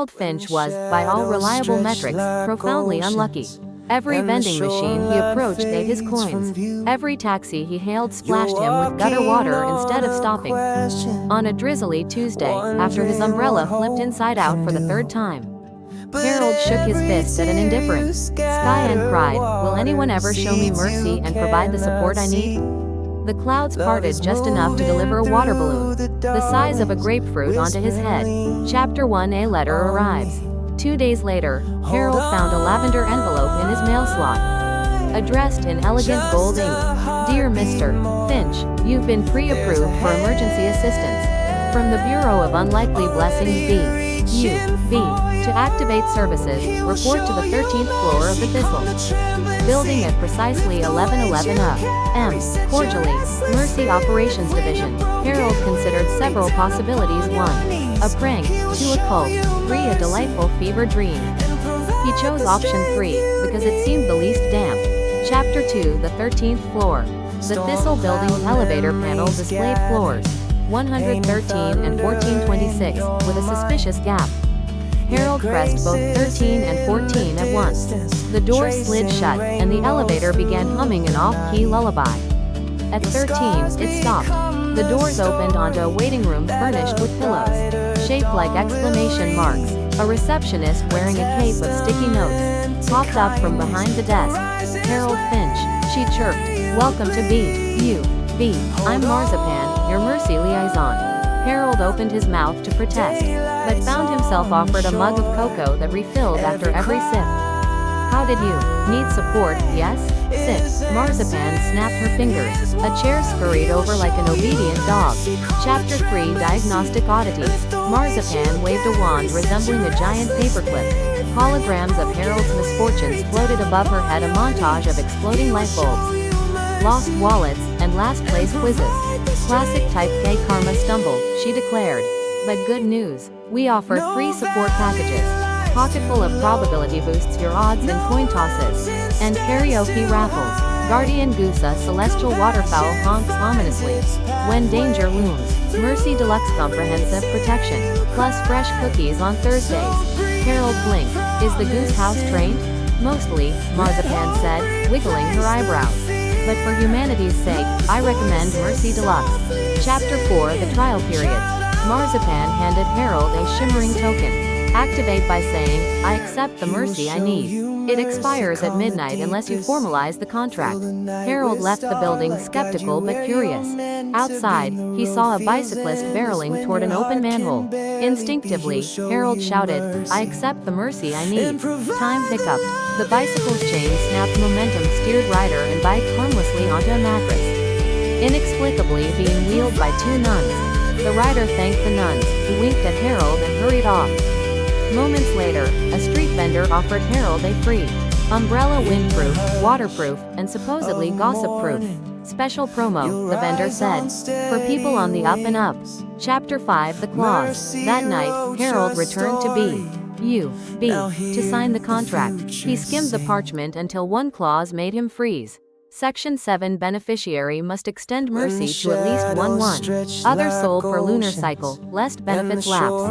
Harold Finch was, by all reliable metrics, profoundly unlucky. Every vending machine he approached ate his coins. Every taxi he hailed splashed him with gutter water instead of stopping. On a drizzly Tuesday, after his umbrella flipped inside out for the third time, Harold shook his fist at an indifferent sky and cried, "Will anyone ever show me mercy and provide the support I need?" The clouds parted just enough to deliver a water balloon, the size of a grapefruit, onto his head. Chapter 1. A letter arrives. 2 days later, Harold found a lavender envelope in his mail slot. Addressed in elegant gold ink. "Dear Mr. Finch, you've been pre-approved for emergency assistance. From the Bureau of Unlikely Blessings B.U.B. To activate services, report to the 13th floor of the Thistle Building at precisely 1111 A.M. Cordially, Mercy Operations Division." Harold considered several possibilities. 1. A prank. 2. A cult. 3. A delightful fever dream. He chose option 3, because it seemed the least damp. Chapter 2. The 13th floor. The Thistle Building's elevator panel displayed floors 113 and 1426, with a suspicious gap. Harold pressed both 13 and 14 at once. The door slid shut, and the elevator began humming an off-key lullaby. At 13, it stopped. The doors opened onto a waiting room furnished with pillows, shaped like exclamation marks. A receptionist wearing a cape of sticky notes popped up from behind the desk. "Harold Finch," she chirped. "Welcome to B.U.B. I'm Marzipan, your mercy liaison." Harold opened his mouth to protest, but found himself offered a mug of cocoa that refilled after every sip. "How did you need support? Yes? Sit." Marzipan snapped her fingers. A chair scurried over like an obedient dog. Chapter 3. Diagnostic oddities. Marzipan waved a wand resembling a giant paperclip. Holograms of Harold's misfortunes floated above her head, a montage of exploding light bulbs, lost wallets, and last place quizzes. "Classic type K karma stumble," she declared. "But good news. We offer 3 support packages. Pocketful of probability boosts your odds in coin tosses. And karaoke raffles. Guardian Goose, a celestial waterfowl, honks ominously when danger looms. Mercy Deluxe comprehensive protection, plus fresh cookies on Thursdays." Harold blinked. "Is the goose house trained?" "Mostly," Marzipan said, wiggling her eyebrows. "But for humanity's sake, I recommend Mercy Deluxe." Chapter 4. The trial period. Marzipan handed Harold a shimmering token. "Activate by saying, 'I accept the mercy I need.' It expires at midnight unless you formalize the contract." Harold left the building skeptical but curious. Outside, he saw a bicyclist barreling toward an open manhole. Instinctively, Harold shouted, "I accept the mercy I need." Time hiccuped. The bicycle's chain snapped, momentum steered rider and bike harmlessly onto a mattress, inexplicably being wheeled by 2 nuns. The rider thanked the nuns, who winked at Harold and hurried off. Moments later, a street vendor offered Harold a free umbrella, windproof, waterproof, and supposedly gossip-proof. "Special promo," the vendor said, "for people on the up and up." Chapter 5. The clause. That night, Harold returned to B.U.B. to sign the contract. He skimmed the parchment until one clause made him freeze. Section 7. Beneficiary must extend mercy to at least 1 other soul per lunar cycle, lest benefits lapse.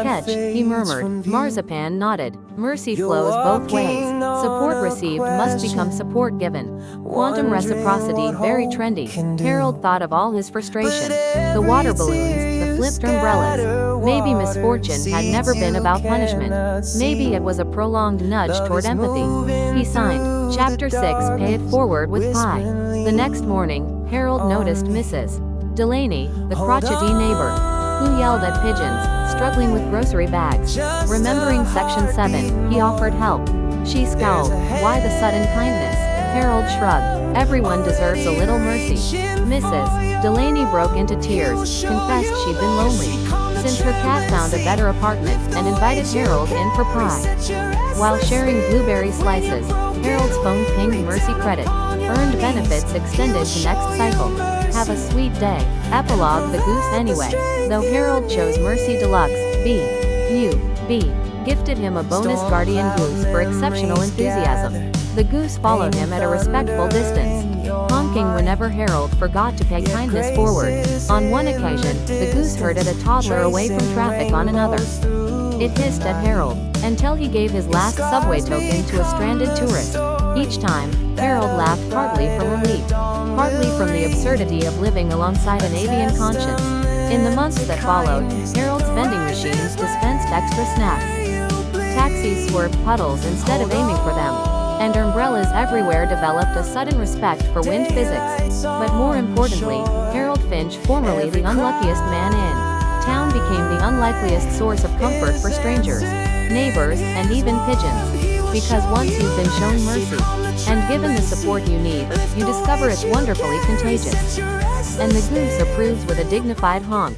"Catch," he murmured. Marzipan nodded. "Mercy flows both ways. Support received must become support given. Quantum reciprocity, very trendy." Harold thought of all his frustration. The water balloons, the flipped umbrellas. Maybe misfortune had never been about punishment. Maybe it was a prolonged nudge toward empathy. He signed. Chapter 6. Pay it forward with pie. The next morning, Harold noticed Mrs. Delaney, the crotchety neighbor, who yelled at pigeons, struggling with grocery bags. Remembering Section 7, he offered help. She scowled. "Why the sudden kindness?" Harold shrugged. "Everyone deserves a little mercy." Mrs. Delaney broke into tears, confessed she'd been lonely since her cat found a better apartment, and invited Harold in for pie. While sharing blueberry slices, Harold's phone pinged mercy credit. Earned benefits extended to next cycle. Have a sweet day. Epilogue. The goose anyway. Though Harold chose Mercy Deluxe, B.U.B. gifted him a bonus Guardian Goose for exceptional enthusiasm. The goose followed him at a respectful distance, honking whenever Harold forgot to pay kindness forward. On one occasion, the goose herded a toddler away from traffic on another. It hissed at Harold, until he gave his last subway token to a stranded tourist. Each time, Harold laughed partly from relief, partly from the absurdity of living alongside an avian conscience. In the months that followed, Harold's vending machines dispensed extra snacks. Taxis swerved puddles instead of aiming for them, and umbrellas everywhere developed a sudden respect for wind physics. But more importantly, Harold Finch, formerly the unluckiest man in town, became the unlikeliest source of comfort for strangers, neighbors, and even pigeons. Because once you've been shown mercy, and given the support you need, you discover it's wonderfully contagious. And the goose approves with a dignified honk.